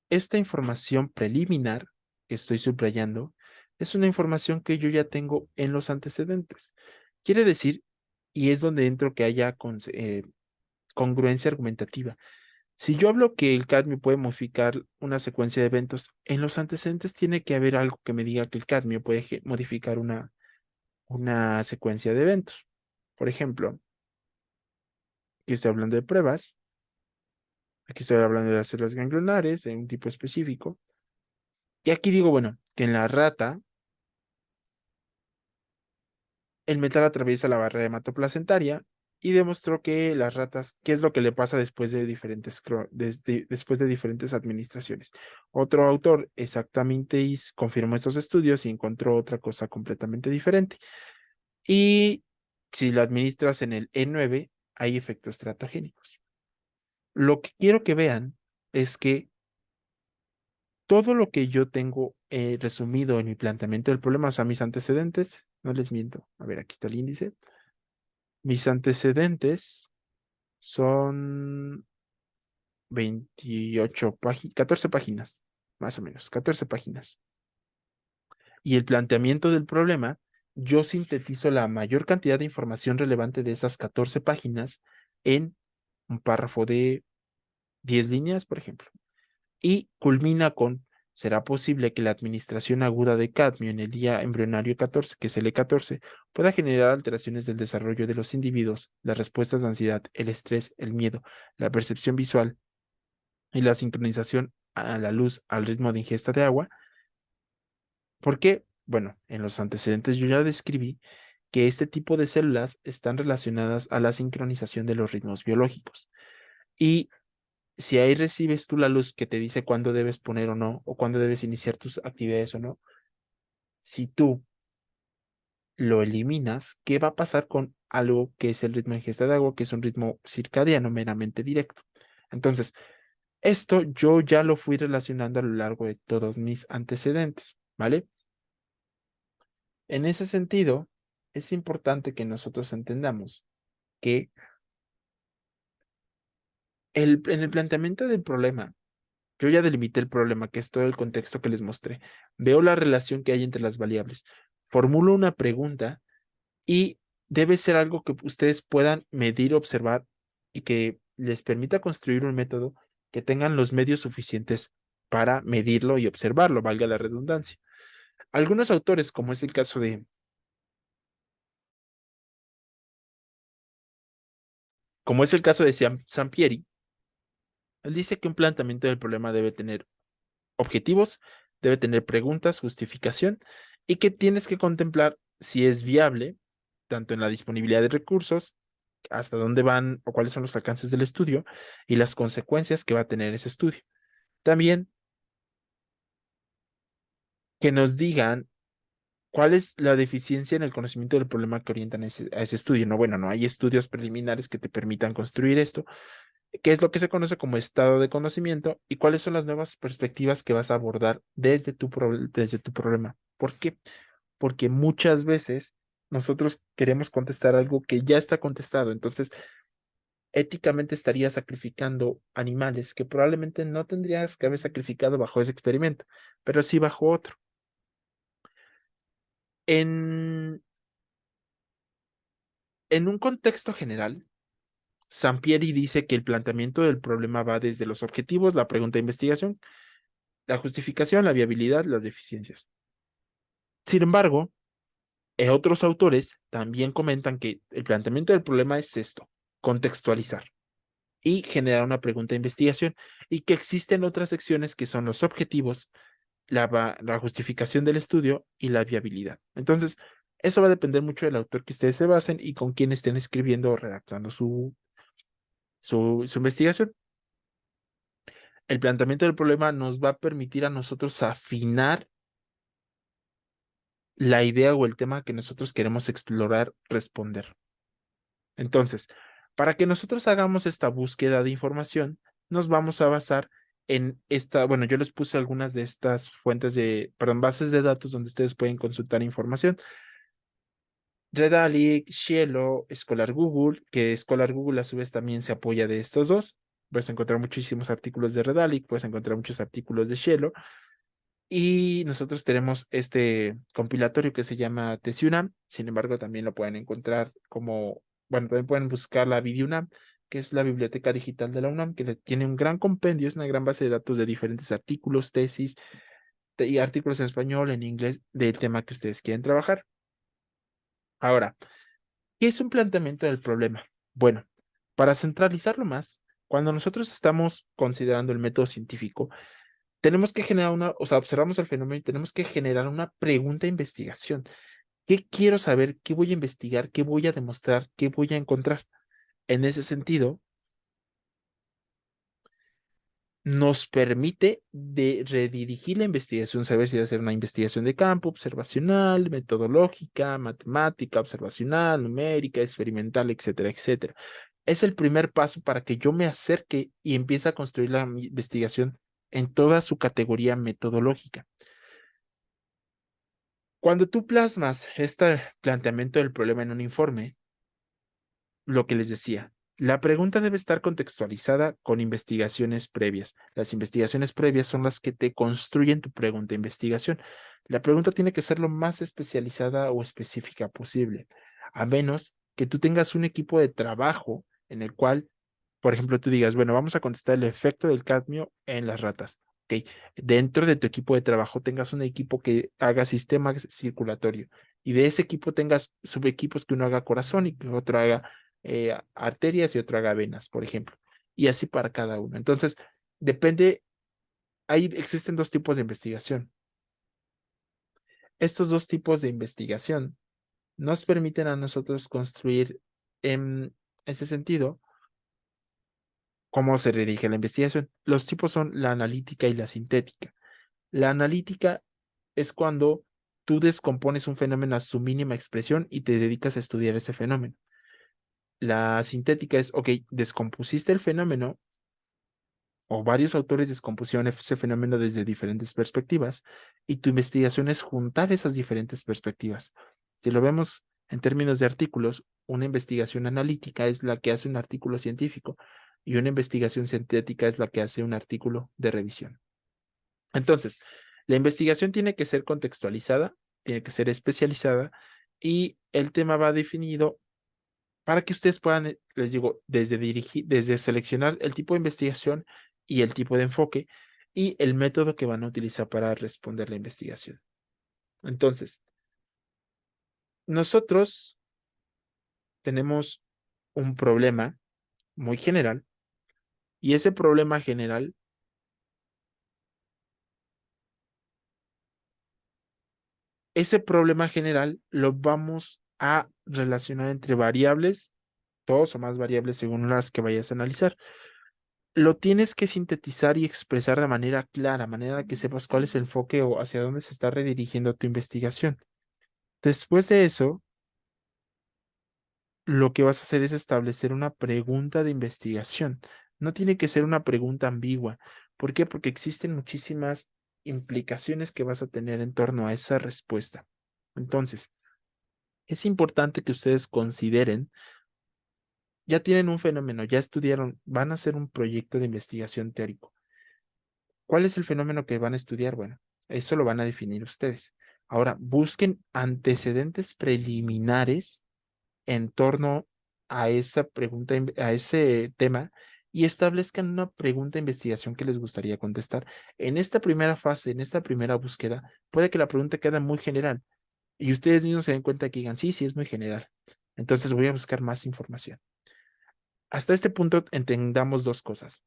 esta información preliminar que estoy subrayando es una información que yo ya tengo en los antecedentes. Quiere decir, y es donde entro que haya congruencia argumentativa. Si yo hablo que el cadmio puede modificar una secuencia de eventos, en los antecedentes tiene que haber algo que me diga que el cadmio puede modificar una secuencia de eventos. Por ejemplo, aquí estoy hablando de pruebas, aquí estoy hablando de las células ganglionares de un tipo específico, y aquí digo, bueno, que en la rata el metal atraviesa la barrera hematoplacentaria y demostró que las ratas, ¿qué es lo que le pasa después de después de diferentes administraciones? Otro autor exactamente confirmó estos estudios y encontró otra cosa completamente diferente. Y si lo administras en el E9, hay efectos teratogénicos. Lo que quiero que vean es que todo lo que yo tengo resumido en mi planteamiento del problema, o sea, mis antecedentes, no les miento. A ver, aquí está el índice. Mis antecedentes son 28 páginas, 14 páginas, más o menos, 14 páginas. Y el planteamiento del problema, yo sintetizo la mayor cantidad de información relevante de esas 14 páginas en un párrafo de 10 líneas, por ejemplo. Y culmina con, ¿será posible que la administración aguda de cadmio en el día embrionario 14, que es el E14, pueda generar alteraciones del desarrollo de los individuos, las respuestas de ansiedad, el estrés, el miedo, la percepción visual y la sincronización a la luz al ritmo de ingesta de agua? Porque, bueno, en los antecedentes yo ya describí que este tipo de células están relacionadas a la sincronización de los ritmos biológicos. Y si ahí recibes tú la luz que te dice cuándo debes poner o no, o cuándo debes iniciar tus actividades o no, si tú lo eliminas, ¿qué va a pasar con algo que es el ritmo de ingesta de agua, que es un ritmo circadiano meramente directo? Entonces, esto yo ya lo fui relacionando a lo largo de todos mis antecedentes, ¿vale? En ese sentido, es importante que nosotros entendamos que en el planteamiento del problema, yo ya delimité el problema, que es todo el contexto que les mostré. Veo la relación que hay entre las variables. Formulo una pregunta y debe ser algo que ustedes puedan medir, observar y que les permita construir un método que tengan los medios suficientes para medirlo y observarlo, valga la redundancia. Algunos autores, como es el caso de Sampieri, él dice que un planteamiento del problema debe tener objetivos, debe tener preguntas, justificación y que tienes que contemplar si es viable, tanto en la disponibilidad de recursos, hasta dónde van o cuáles son los alcances del estudio y las consecuencias que va a tener ese estudio. También que nos digan cuál es la deficiencia en el conocimiento del problema que orientan a ese estudio. No, bueno, no hay estudios preliminares que te permitan construir esto. ¿Qué es lo que se conoce como estado de conocimiento y cuáles son las nuevas perspectivas que vas a abordar desde tu problema? ¿Por qué? Porque muchas veces nosotros queremos contestar algo que ya está contestado. Entonces, éticamente estarías sacrificando animales que probablemente no tendrías que haber sacrificado bajo ese experimento, pero sí bajo otro. En, en un contexto general, Sampieri dice que el planteamiento del problema va desde los objetivos, la pregunta de investigación, la justificación, la viabilidad, las deficiencias. Sin embargo, otros autores también comentan que el planteamiento del problema es esto, contextualizar y generar una pregunta de investigación y que existen otras secciones que son los objetivos, la justificación del estudio y la viabilidad. Entonces, eso va a depender mucho del autor que ustedes se basen y con quién estén escribiendo o redactando su investigación. El planteamiento del problema nos va a permitir a nosotros afinar la idea o el tema que nosotros queremos explorar, responder. Entonces, para que nosotros hagamos esta búsqueda de información, nos vamos a basar en esta, bueno, yo les puse algunas de estas fuentes perdón, bases de datos donde ustedes pueden consultar información. Redalyc, Cielo, Scholar Google, que Scholar Google a su vez también se apoya de estos dos. Puedes encontrar muchísimos artículos de Redalyc, puedes encontrar muchos artículos de Cielo. Y nosotros tenemos este compilatorio que se llama TesiUNAM. Sin embargo, también lo pueden encontrar como, bueno, también pueden buscar la BidiUNAM, que es la biblioteca digital de la UNAM, que tiene un gran compendio, es una gran base de datos de diferentes artículos, tesis y artículos en español, en inglés, del tema que ustedes quieren trabajar. Ahora, ¿qué es un planteamiento del problema? Bueno, para centralizarlo más, cuando nosotros estamos considerando el método científico, tenemos que generar o sea, observamos el fenómeno y tenemos que generar una pregunta de investigación. ¿Qué quiero saber? ¿Qué voy a investigar? ¿Qué voy a demostrar? ¿Qué voy a encontrar? En ese sentido, nos permite de redirigir la investigación, saber si va a ser una investigación de campo, observacional, metodológica, matemática, observacional, numérica, experimental, etcétera, etcétera. Es el primer paso para que yo me acerque y empiece a construir la investigación en toda su categoría metodológica. Cuando tú plasmas este planteamiento del problema en un informe, lo que les decía, la pregunta debe estar contextualizada con investigaciones previas. Las investigaciones previas son las que te construyen tu pregunta de investigación. La pregunta tiene que ser lo más especializada o específica posible, a menos que tú tengas un equipo de trabajo en el cual, por ejemplo, tú digas, bueno, vamos a contestar el efecto del cadmio en las ratas. Ok, dentro de tu equipo de trabajo tengas un equipo que haga sistema circulatorio y de ese equipo tengas subequipos que uno haga corazón y que otro haga arterias y otro haga venas, por ejemplo, y así para cada uno. Entonces, depende, ahí existen dos tipos de investigación. Estos dos tipos de investigación nos permiten a nosotros construir en ese sentido cómo se dirige la investigación. Los tipos son la analítica y la sintética. La analítica es cuando tú descompones un fenómeno a su mínima expresión y te dedicas a estudiar ese fenómeno. La sintética es, ok, descompusiste el fenómeno o varios autores descompusieron ese fenómeno desde diferentes perspectivas y tu investigación es juntar esas diferentes perspectivas. Si lo vemos en términos de artículos, una investigación analítica es la que hace un artículo científico y una investigación sintética es la que hace un artículo de revisión. Entonces, la investigación tiene que ser contextualizada, tiene que ser especializada y el tema va definido para que ustedes puedan, les digo, desde dirigir, desde seleccionar el tipo de investigación y el tipo de enfoque y el método que van a utilizar para responder la investigación. Entonces, nosotros tenemos un problema muy general y ese problema general lo vamos a relacionar entre variables, dos o más variables según las que vayas a analizar. Lo tienes que sintetizar y expresar de manera clara, manera que sepas cuál es el enfoque o hacia dónde se está redirigiendo tu investigación. Después de eso, lo que vas a hacer es establecer una pregunta de investigación. No tiene que ser una pregunta ambigua. ¿Por qué? Porque existen muchísimas implicaciones que vas a tener en torno a esa respuesta. Entonces, es importante que ustedes consideren, ya tienen un fenómeno, ya estudiaron, van a hacer un proyecto de investigación teórico. ¿Cuál es el fenómeno que van a estudiar? Bueno, eso lo van a definir ustedes. Ahora, busquen antecedentes preliminares en torno a esa pregunta, a ese tema y establezcan una pregunta de investigación que les gustaría contestar. En esta primera fase, en esta primera búsqueda, puede que la pregunta quede muy general. y ustedes mismos se den cuenta que digan, sí, sí, es muy general. Entonces voy a buscar más información. Hasta este punto entendamos dos cosas.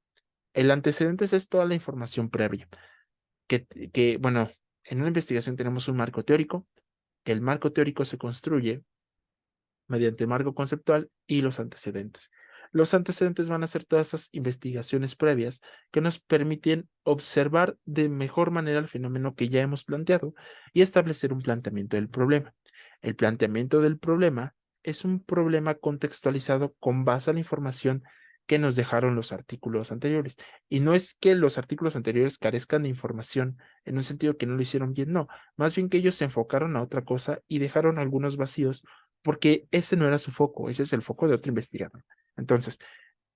El antecedente es toda la información previa, bueno, en una investigación tenemos un marco teórico. El marco teórico se construye mediante marco conceptual y los antecedentes. Los antecedentes van a ser todas esas investigaciones previas que nos permiten observar de mejor manera el fenómeno que ya hemos planteado y establecer un planteamiento del problema. El planteamiento del problema es un problema contextualizado con base a la información que nos dejaron los artículos anteriores. Y no es que los artículos anteriores carezcan de información en un sentido que no lo hicieron bien, no. Más bien que ellos se enfocaron a otra cosa y dejaron algunos vacíos porque ese no era su foco, ese es el foco de otro investigador. Entonces,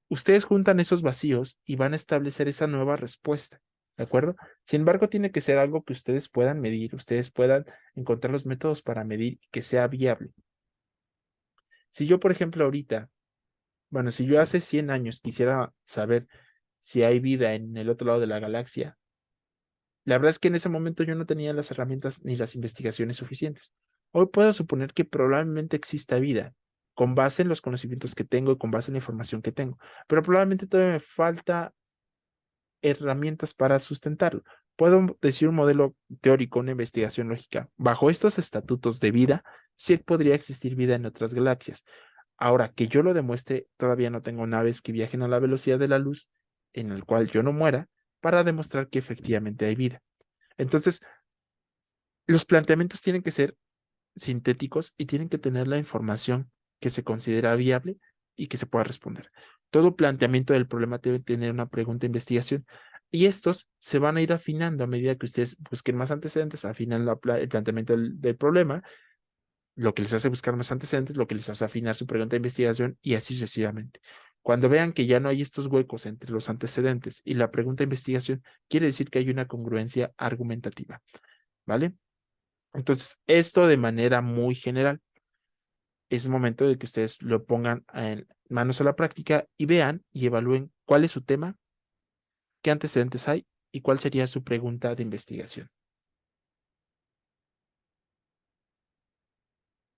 ustedes juntan esos vacíos y van a establecer esa nueva respuesta, ¿de acuerdo? Sin embargo, tiene que ser algo que ustedes puedan medir, ustedes puedan encontrar los métodos para medir que sea viable. Si yo, por ejemplo, ahorita, bueno, si yo hace 100 años quisiera saber si hay vida en el otro lado de la galaxia, la verdad es que en ese momento yo no tenía las herramientas ni las investigaciones suficientes. Hoy puedo suponer que probablemente exista vida con base en los conocimientos que tengo y con base en la información que tengo, pero probablemente todavía me falta herramientas para sustentarlo. Puedo decir un modelo teórico, una investigación lógica. Bajo estos estatutos de vida, sí podría existir vida en otras galaxias. Ahora que yo lo demuestre, todavía no tengo naves que viajen a la velocidad de la luz, en el cual yo no muera, para demostrar que efectivamente hay vida. Entonces, los planteamientos tienen que ser sintéticos y tienen que tener la información que se considera viable y que se pueda responder. Todo planteamiento del problema debe tener una pregunta de investigación y estos se van a ir afinando a medida que ustedes busquen más antecedentes, afinan el planteamiento del problema, lo que les hace buscar más antecedentes, lo que les hace afinar su pregunta de investigación y así sucesivamente. Cuando vean que ya no hay estos huecos entre los antecedentes y la pregunta de investigación, quiere decir que hay una congruencia argumentativa, ¿vale? Entonces, esto de manera muy general, es momento de que ustedes lo pongan en manos a la práctica y vean y evalúen cuál es su tema, qué antecedentes hay y cuál sería su pregunta de investigación.